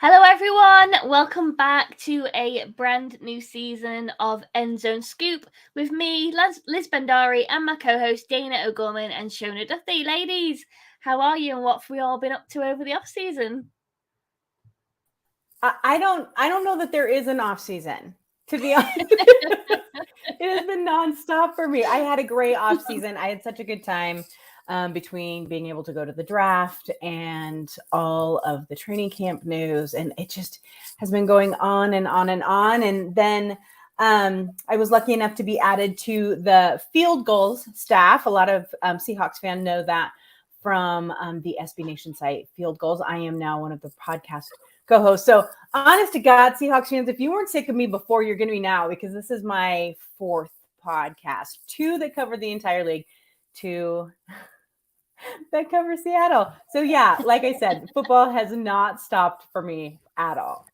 Hello everyone, welcome back to a brand new season of End Zone Scoop with me, Liz Bendari, and my co-host Dayna O'Gorman and Shona Duffy. Ladies, how are you and what have we all been up to over the off season? I don't know that there is an off season, to be honest. It has been nonstop for me. I had a great off season. I had such a good time between being able to go to the draft and all of the training camp news, and it just has been going on and on and on. And then I was lucky enough to be added to the field goals staff. A lot of Seahawks fans know that from the SB Nation site, Field Goals. I am now one of the podcast co-host. So honest to God, Seahawks fans, if you weren't sick of me before, you're going to be now, because this is my fourth podcast, 2 that cover the entire league, 2 that cover Seattle. So yeah, like I said, football has not stopped for me at all.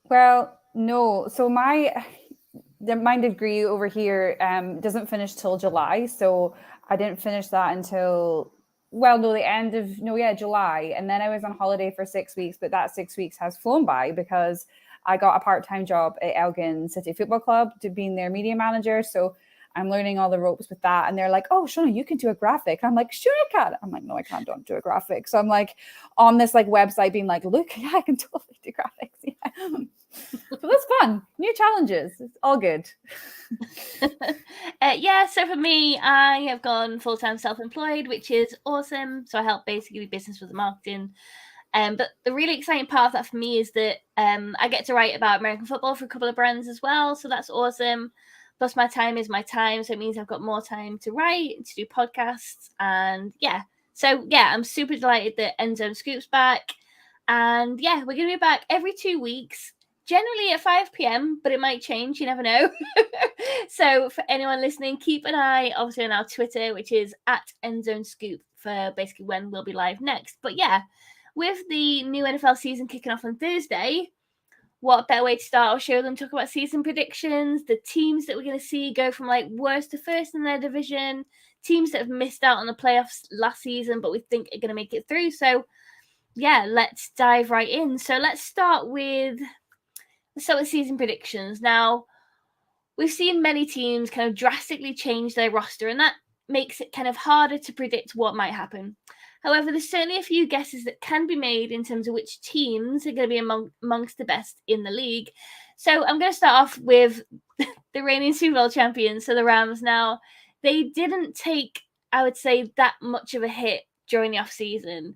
Well, no. So my degree over here doesn't finish till July. So I didn't finish that until July. And then I was on holiday for 6 weeks, but that 6 weeks has flown by because I got a part-time job at Elgin City Football Club to being their media manager. So I'm learning all the ropes with that. And they're like, oh, Shona, you can do a graphic. I'm like, sure I can. I'm like, no, I can't do a graphic. So I'm like on this like website being like, look, yeah, I can totally do graphics. Yeah. So that's fun. New challenges. It's all good. So for me, I have gone full-time self-employed, which is awesome. So I help basically business with the marketing. But the really exciting part of that for me is that I get to write about American football for a couple of brands as well. So that's awesome. Plus my time is my time. So it means I've got more time to write, to do podcasts. And I'm super delighted that End Zone Scoop's back. And yeah, we're going to be back every 2 weeks. Generally at 5 p.m, but it might change. You never know. So for anyone listening, keep an eye, obviously, on our Twitter, which is @EndZoneScoop, for basically when we'll be live next. But yeah, with the new NFL season kicking off on Thursday, what better way to start our show than talk about season predictions, the teams that we're going to see go from like worst to first in their division, teams that have missed out on the playoffs last season, but we think are going to make it through. So yeah, let's dive right in. So let's start with season predictions. Now, we've seen many teams kind of drastically change their roster, and that makes it kind of harder to predict what might happen. However, there's certainly a few guesses that can be made in terms of which teams are going to be amongst the best in the league. So I'm going to start off with the reigning Super Bowl champions, so the Rams. Now, they didn't take, I would say, that much of a hit during the offseason.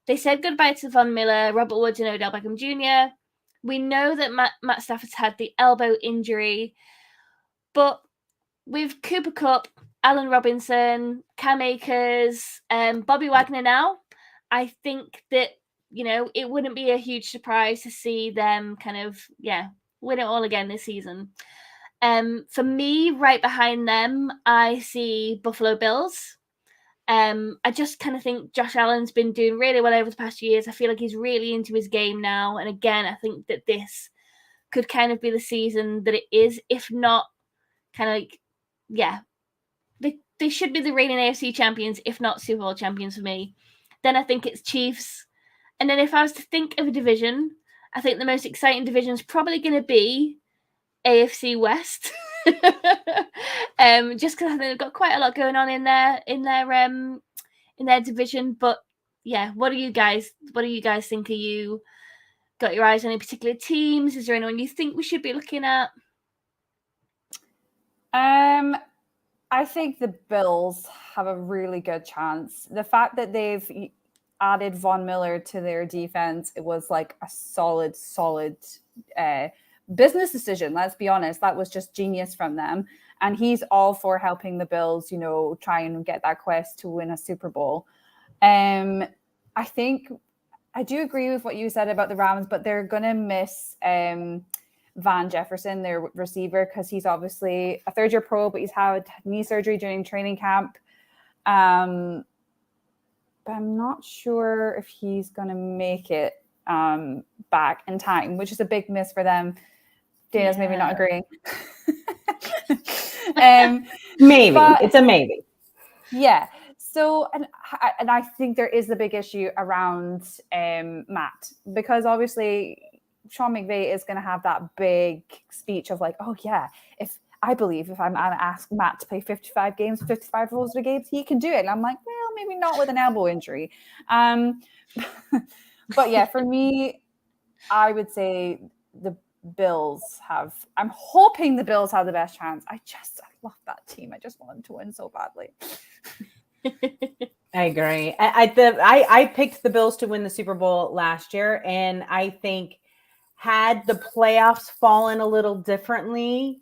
They said goodbye to Von Miller, Robert Woods, and Odell Beckham Jr. We know that Matt Stafford's had the elbow injury, but with Cooper Kupp, Allen Robinson, Cam Akers, Bobby Wagner now, I think that, it wouldn't be a huge surprise to see them kind of, win it all again this season. For me, right behind them, I see Buffalo Bills. I just kind of think Josh Allen's been doing really well over the past few years. I feel like he's really into his game now. And again, I think that this could kind of be the season that it is, if not kind of like, they should be the reigning AFC champions, if not Super Bowl champions for me. Then I think it's Chiefs. And then if I was to think of a division, I think the most exciting division is probably going to be AFC West. Just because I think they've got quite a lot going on in their division. But yeah, what do you guys think? Are you got your eyes on any particular teams? Is there anyone you think we should be looking at? I think the Bills have a really good chance. The fact that they've added Von Miller to their defense, it was like a solid business decision. Let's be honest. That was just genius from them. And he's all for helping the Bills, try and get that quest to win a Super Bowl. I think I do agree with what you said about the Rams, but they're going to miss Van Jefferson, their receiver, because he's obviously a third-year pro, but he's had knee surgery during training camp. But I'm not sure if he's going to make it back in time, which is a big miss for them. Dana's maybe not agreeing. Maybe. It's a maybe. Yeah. So, and I think there is the big issue around Matt, because obviously Sean McVay is going to have that big speech of like, oh yeah, if I'm asked Matt to play 55 games, 55 Rose games, he can do it. And I'm like, well, maybe not with an elbow injury. But yeah, for me, I would say the Bills I'm hoping the Bills have the best chance. I love that team. I just want them to win so badly. I agree. I picked the Bills to win the Super Bowl last year, and I think had the playoffs fallen a little differently,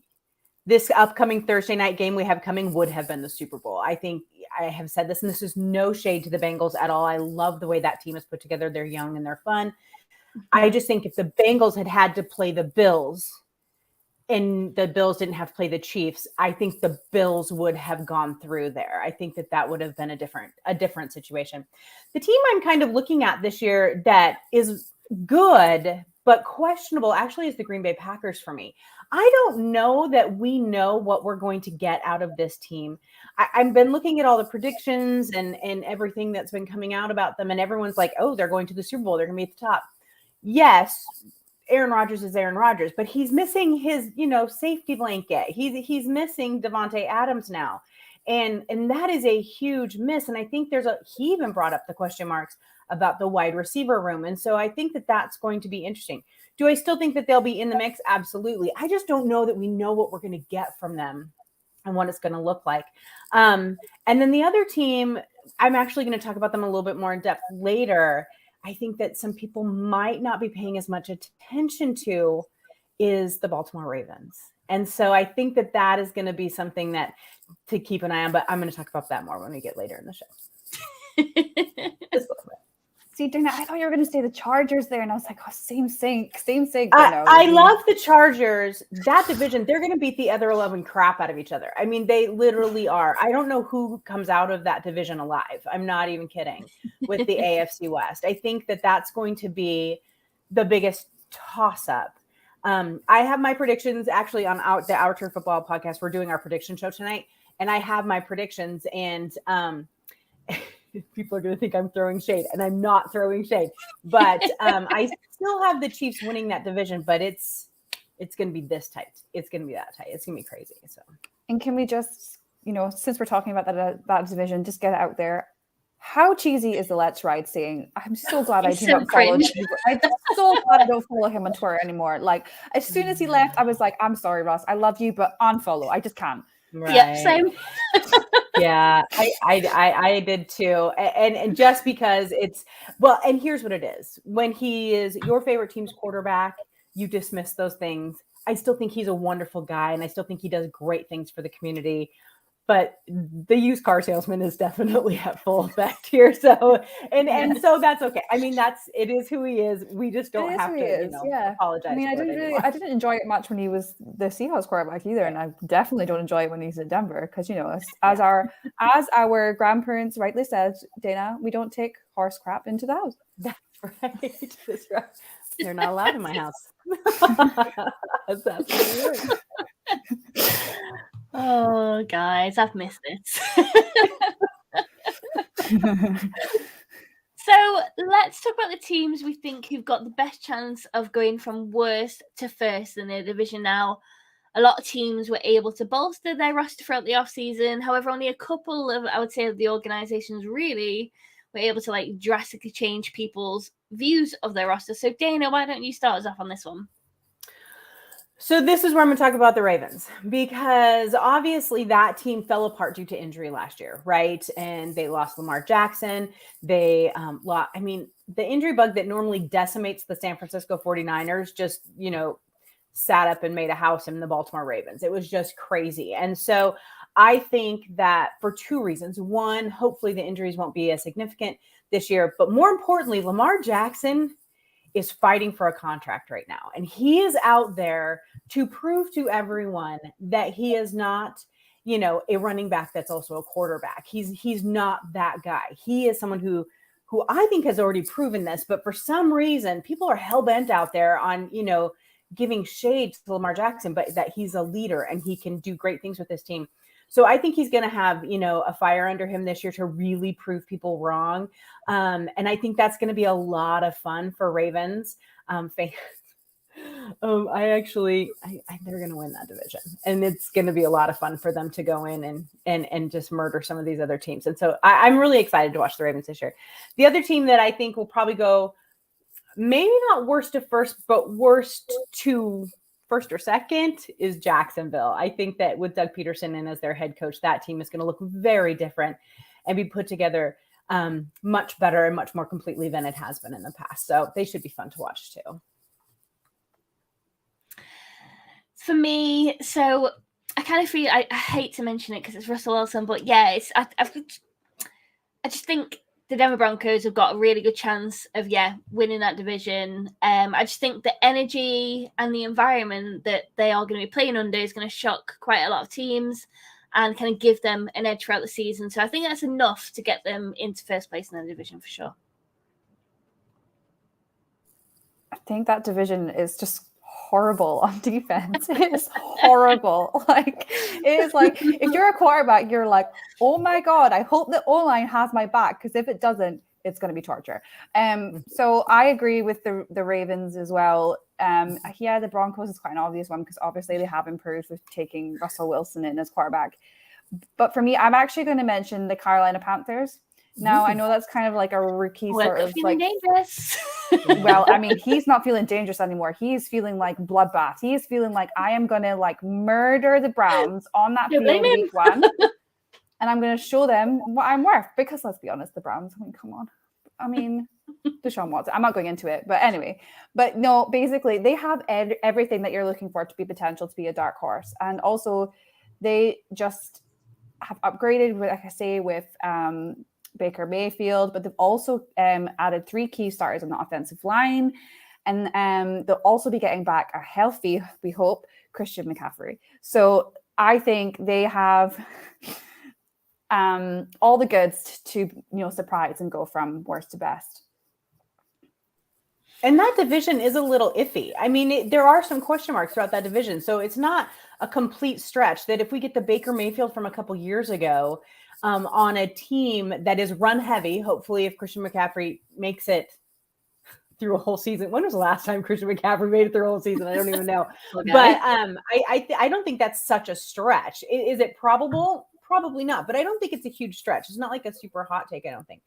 this upcoming Thursday night game we have coming would have been the Super Bowl. I think I have said this, and this is no shade to the Bengals at all. I love the way that team is put together. They're young and they're fun. I just think if the Bengals had to play the Bills and the Bills didn't have to play the Chiefs, I think the Bills would have gone through there. I think that would have been a different situation. The team I'm kind of looking at this year that is good but questionable actually is the Green Bay Packers for me. I don't know that we know what we're going to get out of this team. I've been looking at all the predictions and everything that's been coming out about them, and everyone's like, oh, they're going to the Super Bowl. They're going to be at the top. Yes, Aaron Rodgers is Aaron Rodgers, but he's missing his, safety blanket. He's missing Devontae Adams now. And that is a huge miss. And I think he even brought up the question marks about the wide receiver room. And so I think that that's going to be interesting. Do I still think that they'll be in the mix? Absolutely. I just don't know that we know what we're going to get from them and what it's going to look like. And then the other team, I'm actually going to talk about them a little bit more in depth later. I think that some people might not be paying as much attention to is the Baltimore Ravens. And so I think that is going to be something that to keep an eye on, but I'm going to talk about that more when we get later in the show. Just a little bit. See, Dayna, I thought you were going to say the Chargers there, and I was like, oh, same sync. I love the Chargers. That division, they're going to beat the other 11 crap out of each other. I mean, they literally are. I don't know who comes out of that division alive. I'm not even kidding with the AFC West. I think that that's going to be the biggest toss-up. I have my predictions actually on the Our Turn Football podcast. We're doing our prediction show tonight, and I have my predictions, and people are going to think I'm throwing shade, and I'm not throwing shade, but I still have the Chiefs winning that division, but it's going to be this tight. It's going to be that tight. It's going to be crazy. So, and can we just, since we're talking about that division, just get it out there. How cheesy is the Let's Ride saying? I'm so glad I do not follow him. I'm so glad I don't follow him on Twitter anymore. Like, as soon as he left, I was like, I'm sorry, Ross. I love you, but unfollow. I just can't. Right. Yeah, same. Yeah, I did too. And just because and here's what it is. When he is your favorite team's quarterback, you dismiss those things. I still think he's a wonderful guy, and I still think he does great things for the community. But the used car salesman is definitely at full effect here. So, and so that's okay. I mean, it is who he is. We just don't have to, apologize. I mean, I didn't enjoy it much when he was the Seahawks quarterback either. And I definitely don't enjoy it when he's in Denver. Because, as our grandparents rightly said, Dayna, we don't take horse crap into the house. That's right. That's right. They're not allowed in my house. That's absolutely right. Oh, guys, I've missed this. So let's talk about the teams we think who've got the best chance of going from worst to first in their division now. A lot of teams were able to bolster their roster throughout the offseason. However, only a couple of, I would say, the organizations really were able to drastically change people's views of their roster. So Dayna, why don't you start us off on this one? So this is where I'm going to talk about the Ravens, because obviously that team fell apart due to injury last year, right? And they lost Lamar Jackson. They the injury bug that normally decimates the San Francisco 49ers just, sat up and made a house in the Baltimore Ravens. It was just crazy. And so I think that for two reasons. One, hopefully the injuries won't be as significant this year, but more importantly, Lamar Jackson is fighting for a contract right now. And he is out there to prove to everyone that he is not, a running back that's also a quarterback. He's not that guy. He is someone who I think has already proven this, but for some reason, people are hell-bent out there on, giving shade to Lamar Jackson, but that he's a leader and he can do great things with this team. So I think he's going to have, a fire under him this year to really prove people wrong. And I think that's going to be a lot of fun for Ravens fans. I think they're going to win that division, and it's going to be a lot of fun for them to go in and just murder some of these other teams. And so I'm really excited to watch the Ravens this year. The other team that I think will probably go maybe not worst to first, but worst to first or second is Jacksonville. I think that with Doug Peterson in as their head coach, that team is going to look very different and be put together much better and much more completely than it has been in the past. So they should be fun to watch too. For me, so I kind of feel I hate to mention it because it's Russell Wilson, but yeah, I just think the Denver Broncos have got a really good chance of winning that division. I just think the energy and the environment that they are going to be playing under is going to shock quite a lot of teams and kind of give them an edge throughout the season. So I think that's enough to get them into first place in the division for sure. I think that division is just horrible on defense. It is horrible. It is like if you're a quarterback, you're like, oh my God, I hope the O-line has my back, because if it doesn't, it's going to be torture. So I agree with the Ravens as well. The Broncos is quite an obvious one because obviously they have improved with taking Russell Wilson in as quarterback. But for me, I'm actually going to mention the Carolina Panthers. Now, I know that's kind of like a rookie sort of like dangerous. Well, I mean, he's not feeling dangerous anymore. He's feeling like bloodbath. He's feeling like I am going to like murder the Browns on that field week 1. And I'm going to show them what I'm worth. Because let's be honest, the Browns, I mean, come on. I mean, Deshaun Watson. I'm not going into it. But anyway, but no, basically they have everything that you're looking for to be potential to be a dark horse. And also they just have upgraded, like I say, with Baker Mayfield, but they've also added 3 key starters on the offensive line, and they'll also be getting back a healthy, we hope, Christian McCaffrey. So I think they have all the goods to surprise and go from worst to best. And that division is a little iffy. I mean, there are some question marks throughout that division, so it's not a complete stretch that if we get the Baker Mayfield from a couple years ago on a team that is run heavy, hopefully if Christian McCaffrey makes it through a whole season. When was the last time Christian McCaffrey made it through a whole season? I don't even know. Okay. But I don't think that's such a stretch. Is it probable? Probably not. But I don't think it's a huge stretch. It's not like a super hot take, I don't think.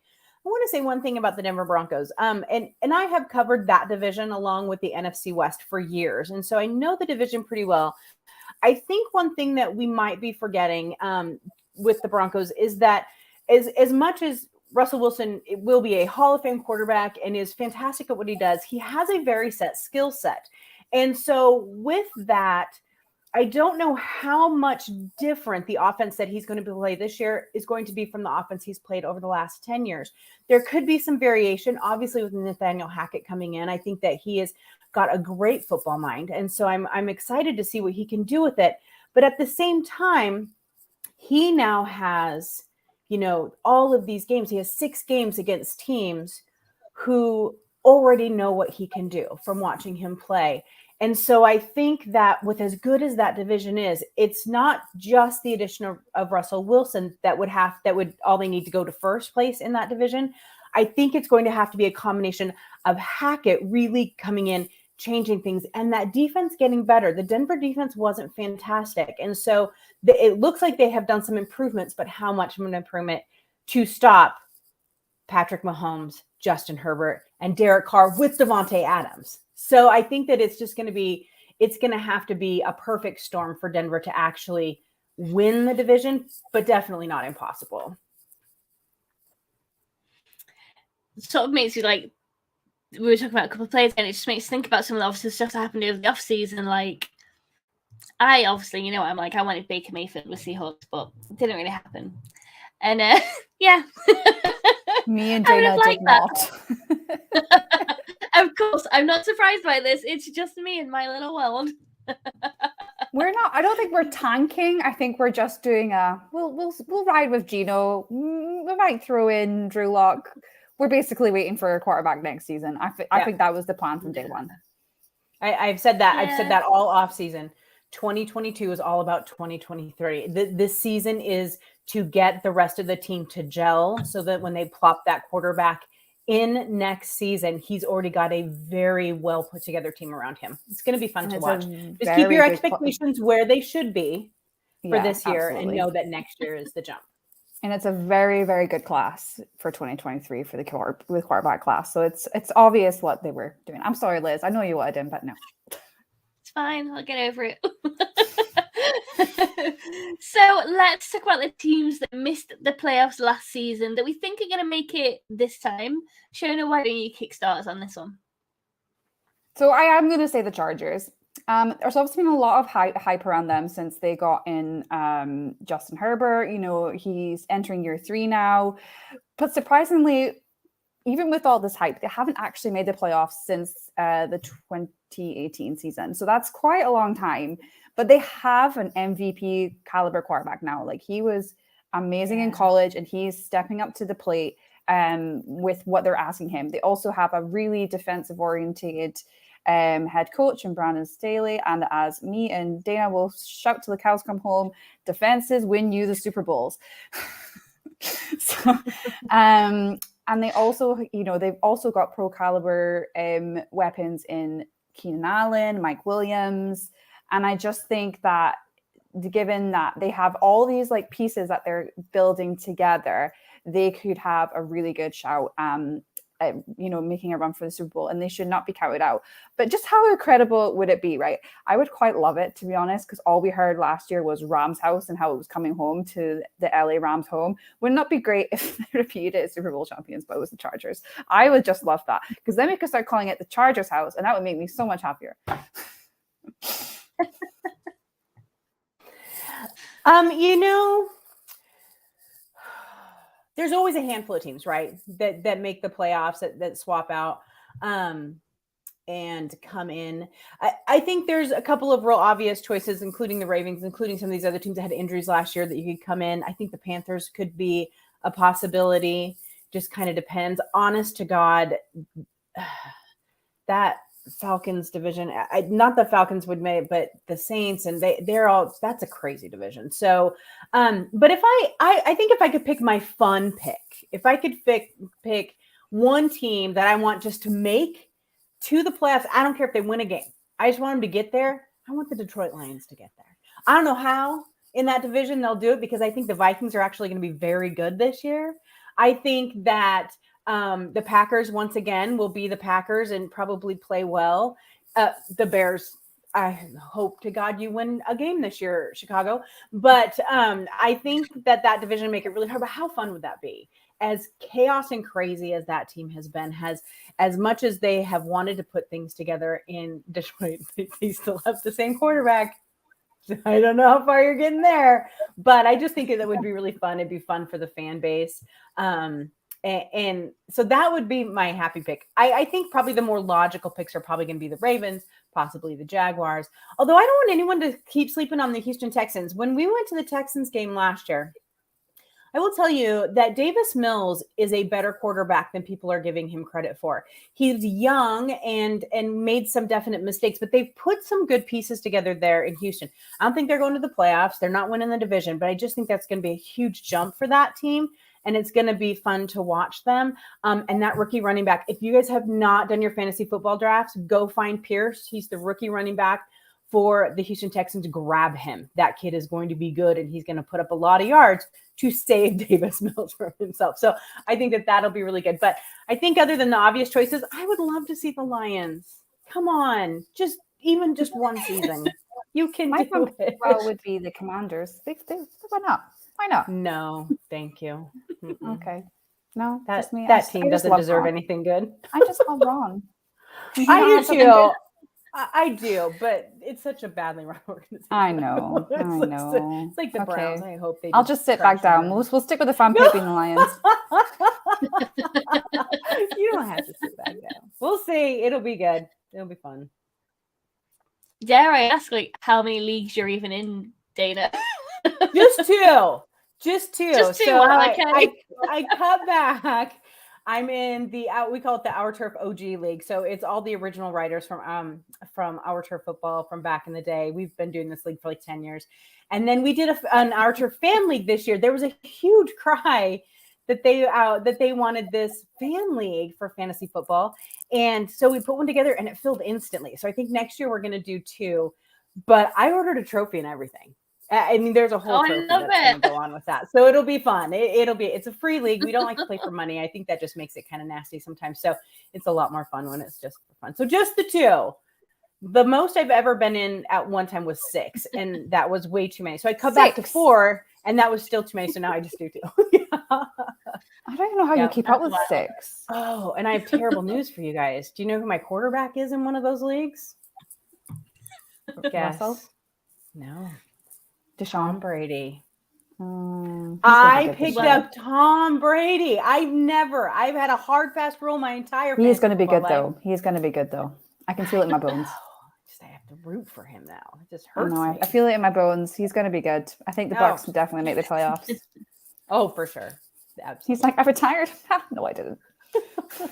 I want to say one thing about the Denver Broncos. And I have covered that division along with the NFC West for years. And so I know the division pretty well. I think one thing that we might be forgetting with the Broncos is that as much as Russell Wilson will be a Hall of Fame quarterback and is fantastic at what he does, he has a very set skill set. And so with that, I don't know how much different the offense that he's going to play this year is going to be from the offense he's played over the last 10 years. There could be some variation, obviously, with Nathaniel Hackett coming in. I think that he has got a great football mind. And so I'm excited to see what he can do with it. But at the same time, he now has, all of these games. He has 6 games against teams who already know what he can do from watching him play. And so I think that with as good as that division is, it's not just the addition of Russell Wilson that would all they need to go to first place in that division. I think it's going to have to be a combination of Hackett really coming in, changing things, and that defense getting better. The Denver defense wasn't fantastic. And so it looks like they have done some improvements, but how much of an improvement to stop Patrick Mahomes, Justin Herbert, and Derek Carr with Devontae Adams. So I think that it's going to have to be a perfect storm for Denver to actually win the division, but definitely not impossible. It sort of makes you like, we were talking about a couple of players, and it just makes you think about some of the obviously stuff that happened over the offseason. Like, I obviously, I'm like, I wanted Baker Mayfield with Seahawks, but it didn't really happen. And yeah. Me and Dayna did not. Of course, I'm not surprised by this. It's just me in my little world. We're not. I don't think we're tanking. I think we're just doing we'll ride with Geno. We might throw in Drew Lock. We're basically waiting for a quarterback next season. I think that was the plan from day one. I've said that. Yeah. I've said that all off season. 2022 is all about 2023. This season is to get the rest of the team to gel so that when they plop that quarterback in next season, he's already got a very well put together team around him. It's going to be fun to watch. Just keep your expectations where they should be for this year and know that next year is the jump. And it's a very, very good class for 2023 for the quarterback class. So it's obvious what they were doing. I'm sorry, Liz. I know you would, but no. It's fine. I'll get over it. So let's talk about the teams that missed the playoffs last season that we think are going to make it this time. Shona, why don't you kickstart us on this one? So I am going to say the Chargers. There's obviously been a lot of hype around them since they got in Justin Herbert. You know, he's entering year 3 now. But surprisingly, even with all this hype, they haven't actually made the playoffs since the 2018 season. So that's quite a long time. But they have an MVP caliber quarterback now. Like, he was amazing in college, and he's stepping up to the plate with what they're asking him. They also have a really defensive-oriented head coach in Brandon Staley, and as me and Dayna will shout till the cows come home, defenses win you the Super Bowls. So, and they also, you know, they've also got pro caliber weapons in Keenan Allen, Mike Williams, and I just think that given that they have all these like pieces that they're building together, they could have a really good shout. You know, making a run for the Super Bowl, and they should not be counted out. But just how incredible would it be, right? I would quite love it, to be honest, because all we heard last year was Rams house and how it was coming home to the LA Rams home. Would not be great if they repeated Super Bowl champions, but it was the Chargers. I would just love that, because then we could start calling it the Chargers house, and that would make me so much happier. You know, there's always a handful of teams, right, that make the playoffs, that swap out and come in. I think there's a couple of real obvious choices, including the Ravens, including some of these other teams that had injuries last year that you could come in. I think the Panthers could be a possibility. Just kind of depends. Honest to God, that Falcons division, not the Falcons would make, but the Saints, and they're all, that's a crazy division. So, but if I think if I could pick my fun pick, if I could pick one team that I want just to make to the playoffs, I don't care if they win a game. I just want them to get there. I want the Detroit Lions to get there. I don't know how in that division they'll do it, because I think the Vikings are actually going to be very good this year. I think that the Packers, once again, will be the Packers and probably play well. The Bears, I hope to God you win a game this year, Chicago. But I think that division will make it really hard. But how fun would that be? As chaos and crazy as that team has been, as much as they have wanted to put things together in Detroit, they still have the same quarterback. I don't know how far you're getting there, but I just think that would be really fun. It'd be fun for the fan base. And so that would be my happy pick. I think probably the more logical picks are probably going to be the Ravens, possibly the Jaguars. Although I don't want anyone to keep sleeping on the Houston Texans. When we went to the Texans game last year, I will tell you that Davis Mills is a better quarterback than people are giving him credit for. He's young and made some definite mistakes, but they've put some good pieces together there in Houston. I don't think they're going to the playoffs. They're not winning the division, but I just think that's going to be a huge jump for that team. And it's going to be fun to watch them. And that rookie running back, if you guys have not done your fantasy football drafts, go find Pierce. He's the rookie running back for the Houston Texans. Grab him. That kid is going to be good, and he's going to put up a lot of yards to save Davis Mills from himself. So I think that that'll be really good. But I think other than the obvious choices, I would love to see the Lions. Come on, just one season. You can do it. Well, would be the Commanders. Why not? Why not? No, thank you. Okay. No, that me. Team doesn't deserve anything good. I just love Ron. I do too. I do, but it's such a badly run organization. I know. It's like the Browns. I hope they. I'll just sit back down. We'll stick with the fun picking the Lions. You don't have to sit back down. We'll see. It'll be good. It'll be fun. Dare I ask, like, how many leagues you're even in, Dayna? Just two. Just two. So okay. I cut back. I'm in we call it the Our Turf OG League. So it's all the original writers from Our Turf football from back in the day. We've been doing this league for like 10 years. And then we did an Our Turf fan league this year. There was a huge cry that they wanted this fan league for fantasy football. And so we put one together and it filled instantly. So I think next year we're going to do 2, but I ordered a trophy and everything. I mean, there's a whole trophy that's going to go on with that. So it'll be fun. It's a free league. We don't like to play for money. I think that just makes it kind of nasty sometimes. So it's a lot more fun when it's just for fun. So just the 2. The most I've ever been in at one time was 6, and that was way too many. So I cut back to 4, and that was still too many. So now I just do 2. Yeah. I don't even know how you keep up with 6. Oh, and I have terrible news for you guys. Do you know who my quarterback is in one of those leagues? Russell? No. Deshaun Brady. I picked up Tom Brady. I've had a hard, fast rule my entire He is going to be good, though. He's going to be good, though. I can feel it in my bones. I have to root for him now. It just hurts. I feel it in my bones. He's going to be good. I think the Bucs will definitely make the playoffs. Oh, for sure. Absolutely. He's like, I retired. No, I didn't.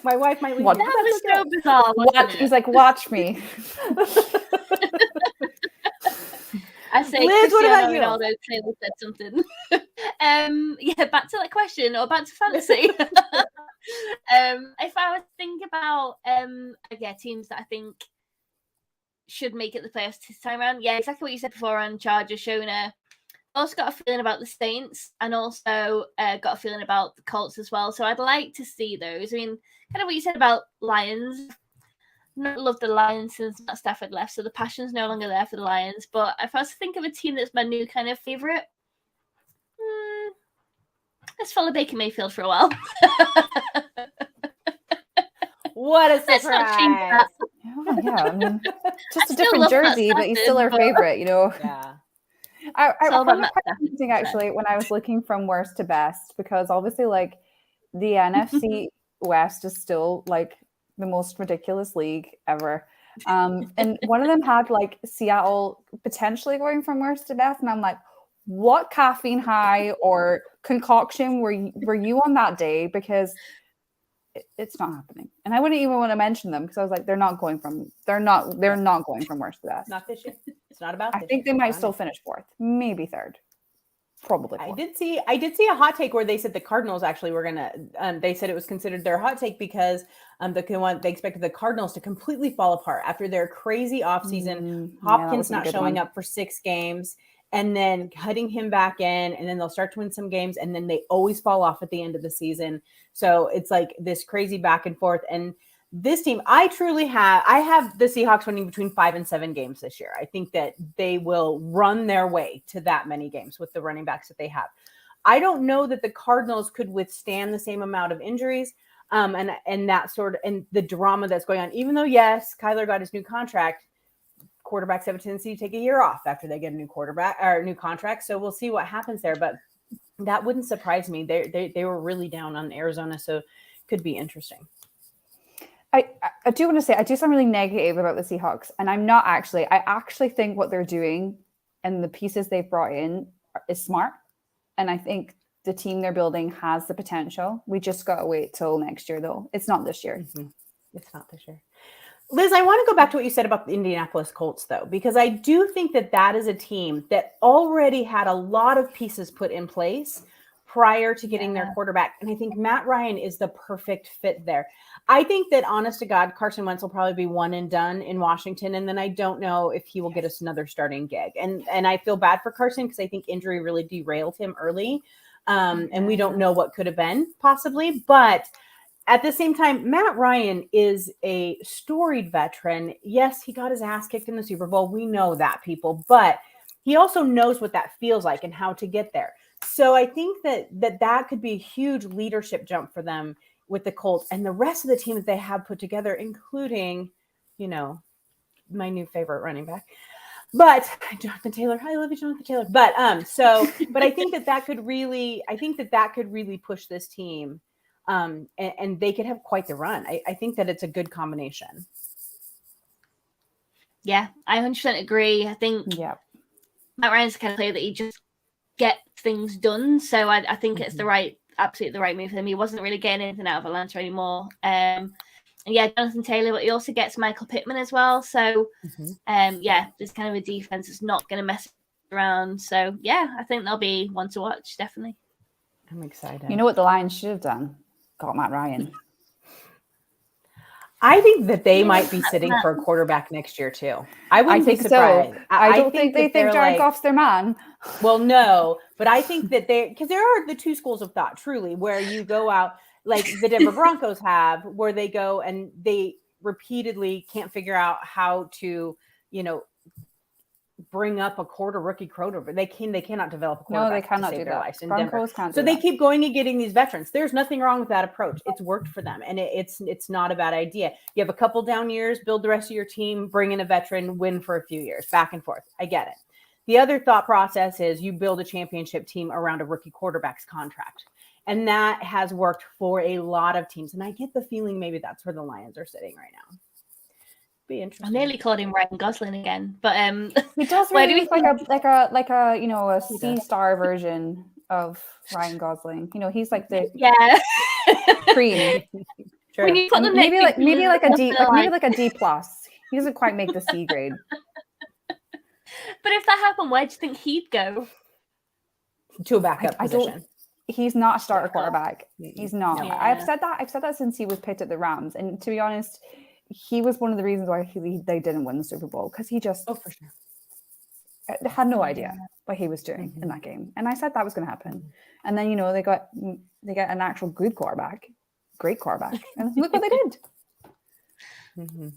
My wife might leave. That was so bizarre. He's like, watch me. I say, Liz, what about you? Ronaldo Taylor said something. Back to that question, or back to fantasy. If I was to think about teams that I think should make it the playoffs this time around, exactly what you said before on Chargers, Shona. Also got a feeling about the Saints, and also got a feeling about the Colts as well. So I'd like to see those. I mean, kind of what you said about Lions. Not love the Lions since Matt Stafford left, so the passion's no longer there for the Lions. But if I was to think of a team that's my new kind of favorite, let's follow Baker Mayfield for a while. What a surprise! I mean, just a different jersey, but he's still our favorite, Yeah. I found it quite interesting actually when I was looking from worst to best, because obviously like the NFC West is still like the most ridiculous league ever. And one of them had like Seattle potentially going from worst to best. And I'm like, what caffeine high or concoction were you on that day? Because it's not happening. And I wouldn't even want to mention them because I was like, they're not going from worst to best. Not this year. It's not about I think they might still finish 4th, maybe 3rd. Probably 4th. I did see a hot take where they said the Cardinals actually were gonna. They said it was considered their hot take because they expected the Cardinals to completely fall apart after their crazy offseason. Hopkins not showing up for 6 games, and then cutting him back in, and then they'll start to win some games, and then they always fall off at the end of the season. So it's like this crazy back and forth. And this team, I have the Seahawks winning between 5 and 7 games this year. I think that they will run their way to that many games with the running backs that they have. I don't know that the Cardinals could withstand the same amount of injuries and that sort of, and the drama that's going on. Even though, yes, Kyler got his new contract, quarterbacks have a tendency to take a year off after they get a new quarterback or new contract. So we'll see what happens there. But that wouldn't surprise me. They were really down on Arizona, so it could be interesting. I do want to say, I do sound really negative about the Seahawks, and I'm not actually. I actually think what they're doing and the pieces they've brought in is smart. And I think the team they're building has the potential. We just got to wait till next year, though. It's not this year. Mm-hmm. It's not this year. Liz, I want to go back to what you said about the Indianapolis Colts, though, because I do think that is a team that already had a lot of pieces put in place prior to getting their quarterback. And I think Matt Ryan is the perfect fit there. I think that, honest to God, Carson Wentz will probably be one and done in Washington. And then I don't know if he will get us another starting gig. And I feel bad for Carson because I think injury really derailed him early. And we don't know what could have been possibly. But at the same time, Matt Ryan is a storied veteran. Yes, he got his ass kicked in the Super Bowl. We know that, people. But he also knows what that feels like and how to get there. So I think that could be a huge leadership jump for them with the Colts and the rest of the team that they have put together, including, my new favorite running back. But Jonathan Taylor, I love you, Jonathan Taylor. But but I think that could really push this team. And they could have quite the run. I think that it's a good combination. Yeah, I 100% agree. I think Matt Ryan's the kind of player that he just gets things done. So I think it's the right absolutely the right move for him. He wasn't really getting anything out of Atlanta anymore. And yeah, Jonathan Taylor, but he also gets Michael Pittman as well. So yeah, there's kind of a defense that's not going to mess around. So yeah, I think they'll be one to watch, definitely. I'm excited. You know what the Lions should have done? Got Matt Ryan. I think that they might be sitting for a quarterback next year too. I wouldn't be surprised. So. I don't think they think Jared Goff's their man. Well, no, but I think that because there are the two schools of thought, truly, where you go out like the Denver Broncos have, where they go and they repeatedly can't figure out how to, bring up a rookie quarterback. They cannot develop a quarterback. No, they cannot do that. Broncos can't. So they keep going and getting these veterans. There's nothing wrong with that approach. It's worked for them, and it's not a bad idea. You have a couple down years, build the rest of your team, bring in a veteran, win for a few years, back and forth. I get it. The other thought process is you build a championship team around a rookie quarterback's contract, and that has worked for a lot of teams. And I get the feeling maybe that's where the Lions are sitting right now. Be interesting. I nearly called him Ryan Gosling again, but he does really look like a C-star version of Ryan Gosling. He's like the cream. Sure. When you put them maybe like a D, like a D plus. He doesn't quite make the C grade. But if that happened, where do you think he'd go? To a backup position. He's not a starter quarterback. He's not. Yeah. I've said that since he was picked at the Rams, and to be honest, he was one of the reasons why they didn't win the Super Bowl, because he just for sure had no idea what he was doing in that game. And I said that was going to happen. And then they get an actual good quarterback, great quarterback, and look what they did.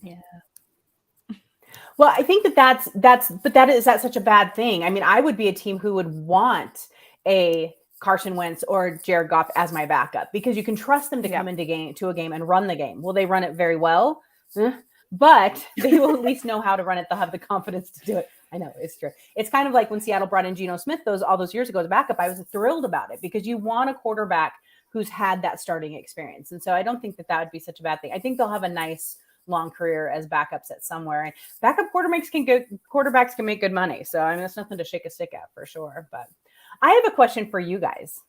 Yeah. Well, I think is that such a bad thing? I mean, I would be a team who would want a Carson Wentz or Jared Goff as my backup, because you can trust them to come into a game and run the game. Will they run it very well? But they will at least know how to run it. They'll have the confidence to do it. I know, it's true. It's kind of like when Seattle brought in Geno Smith all those years ago as a backup. I was thrilled about it, because you want a quarterback who's had that starting experience. And so I don't think that would be such a bad thing. I think they'll have a nice long career as backups at somewhere. And backup quarterbacks can make good money. So I mean, that's nothing to shake a stick at for sure. But I have a question for you guys.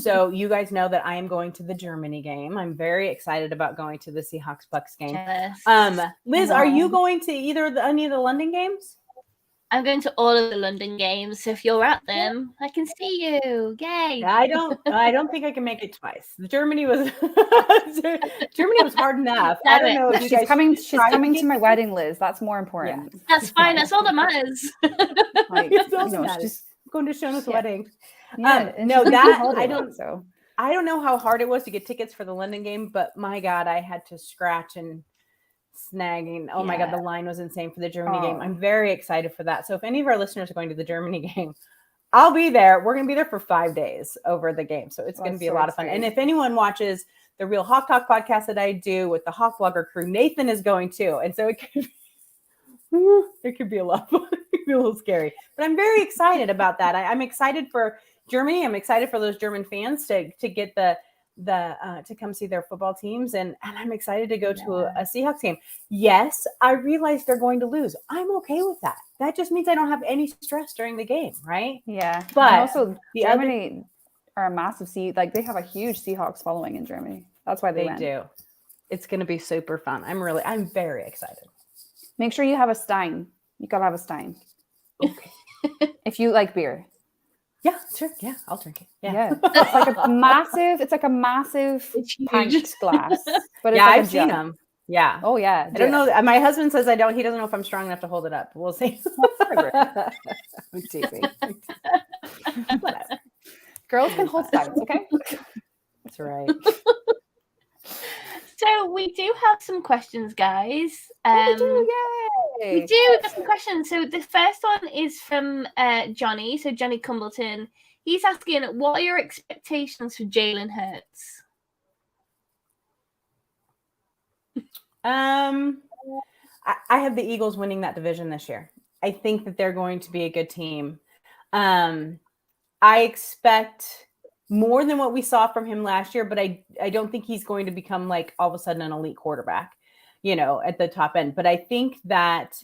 So you guys know that I am going to the Germany game. I'm very excited about going to the Seahawks-Bucks game. Yes. Liz, are you going to any of the London games? I'm going to all of the London games. So if you're at them, I can see you. Yay! I don't think I can make it twice. Germany was hard enough. I don't know if you she's coming to my wedding, Liz. That's more important. Yeah. That's fine. That's all that matters. She's going to Shona's wedding. Yeah, I don't know how hard it was to get tickets for the London game, but my God, I had to scratch and snag. And my God, the line was insane for the Germany game. I'm very excited for that. So if any of our listeners are going to the Germany game, I'll be there. We're going to be there for 5 days over the game. So it's going to be a lot of fun. And if anyone watches the Real Hawk Talk podcast that I do with the Hawk Blogger crew, Nathan is going too. And so it could be a lot of fun. It could be a little scary, but I'm very excited about that. I'm excited for Germany. I'm excited for those German fans to get to come see their football teams. And I'm excited to go to a Seahawks game. Yes, I realize they're going to lose. I'm okay with that. That just means I don't have any stress during the game, right? Yeah. But and also Germany are a massive they have a huge Seahawks following in Germany. That's why they do. It's going to be super fun. I'm very excited. Make sure you have a Stein. You got to have a Stein. Okay. If you like beer. Yeah, sure. Yeah, I'll drink it. Yeah. It's like a massive pint glass. But it's I've seen them. Yeah. Oh yeah. I don't know. My husband says I don't. He doesn't know if I'm strong enough to hold it up. We'll see. I'm teasing. Whatever. Girls can hold steins, okay? That's right. So we do have some questions, guys. We do, yay! We do have some questions. So the first one is from Johnny. So Johnny Cumbleton. He's asking, what are your expectations for Jalen Hurts? I have the Eagles winning that division this year. I think that they're going to be a good team. I expect more than what we saw from him last year, but I don't think he's going to become like all of a sudden an elite quarterback, at the top end. But I think that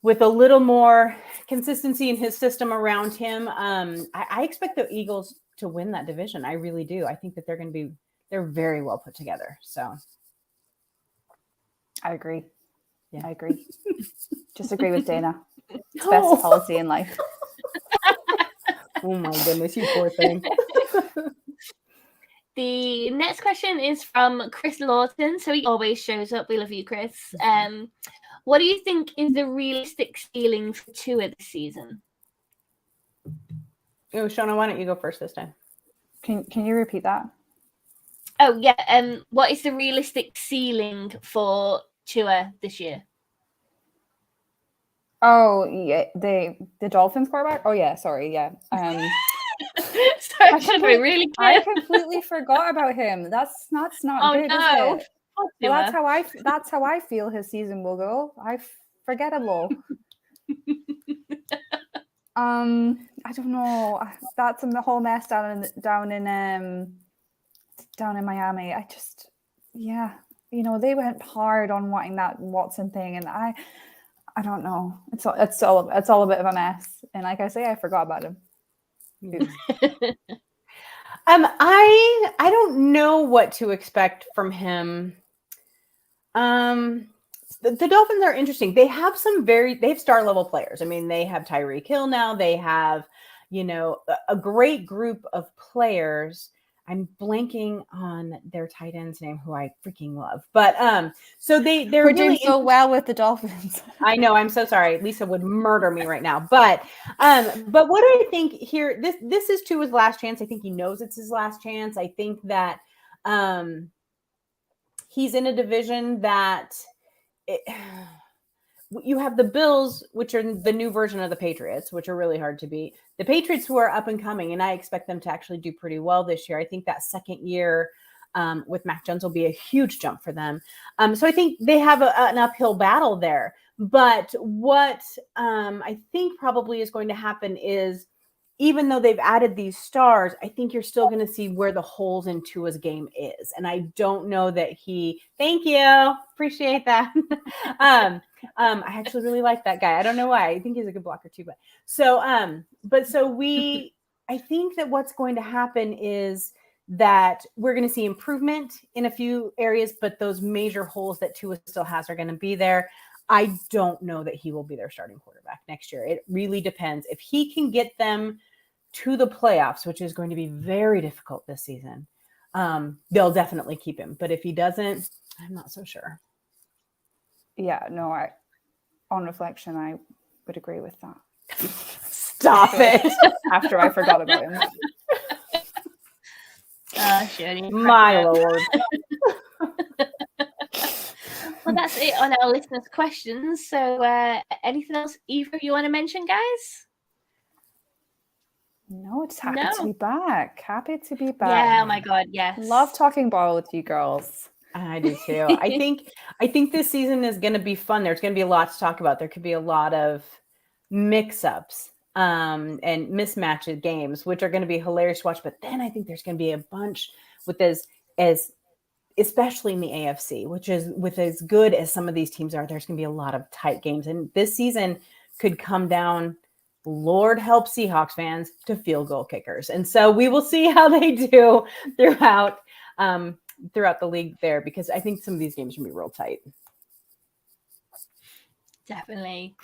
with a little more consistency in his system around him, I expect the Eagles to win that division. I really do. I think that they're very well put together. So I agree. Yeah. I agree. Just agree with Dayna. It's best policy in life. Oh my goodness, you poor thing. The next question is from Chris Lawton. So he always shows up. We love you, Chris. What do you think is the realistic ceiling for Tua this season? Oh, Shona, why don't you go first this time? Can you repeat that? Oh, yeah. What is the realistic ceiling for Tua this year? Oh, yeah, the Dolphins quarterback? Oh, yeah, sorry, yeah. Sorry, I should have been really clear. I completely forgot about him. That's not good, is it? Well, that's how I feel his season will go. Forgettable. I don't know. That's a whole mess down in Miami. They went hard on wanting that Watson thing, and I don't know. It's all a bit of a mess. And like I say, I forgot about him. I don't know what to expect from him. The Dolphins are interesting. They have they have star level players. I mean, they have Tyreek Hill now. They have, a great group of players. I'm blanking on their tight end's name, who I freaking love. But so they're We're really doing so well with the Dolphins. I know. I'm so sorry. Lisa would murder me right now. But what I think here, this is Tua's last chance. I think he knows it's his last chance. I think that he's in a division that you have the Bills, which are the new version of the Patriots, which are really hard to beat. The Patriots, who are up and coming, and I expect them to actually do pretty well this year. I think that second year with Mac Jones will be a huge jump for them. So I think they have an uphill battle there. But what I think probably is going to happen is, even though they've added these stars, I think you're still going to see where the holes in Tua's game is. And I don't know that thank you. Appreciate that. I actually really like that guy. I don't know why. I think he's a good blocker too. I think that what's going to happen is that we're going to see improvement in a few areas, but those major holes that Tua still has are going to be there. I don't know that he will be their starting quarterback next year. It really depends. If he can get them to the playoffs, which is going to be very difficult this season, they'll definitely keep him. But if he doesn't, I'm not so sure. Yeah, no, on reflection, I would agree with that. Stop it. After I forgot about him. My Lord. Well, that's it on our listeners' questions. So anything else either of you want to mention, guys? No, it's happy to be back. Happy to be back. Yeah, oh my God, yes. Love talking ball with you girls. I do too. I think this season is going to be fun. There's going to be a lot to talk about. There could be a lot of mix-ups and mismatched games, which are going to be hilarious to watch. But then I think there's going to be a bunch with as especially in the AFC, which is with as good as some of these teams are, there's going to be a lot of tight games. And this season could come down, Lord help Seahawks fans, to field goal kickers. And so we will see how they do throughout the league there, because I think some of these games are going to be real tight. Definitely.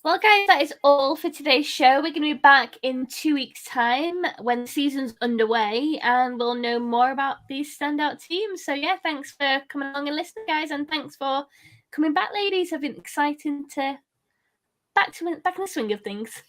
Well, guys, that is all for today's show. We're going to be back in 2 weeks' time when the season's underway, and we'll know more about these standout teams. So, yeah, thanks for coming along and listening, guys, and thanks for coming back, ladies. I've been excited to back in the swing of things.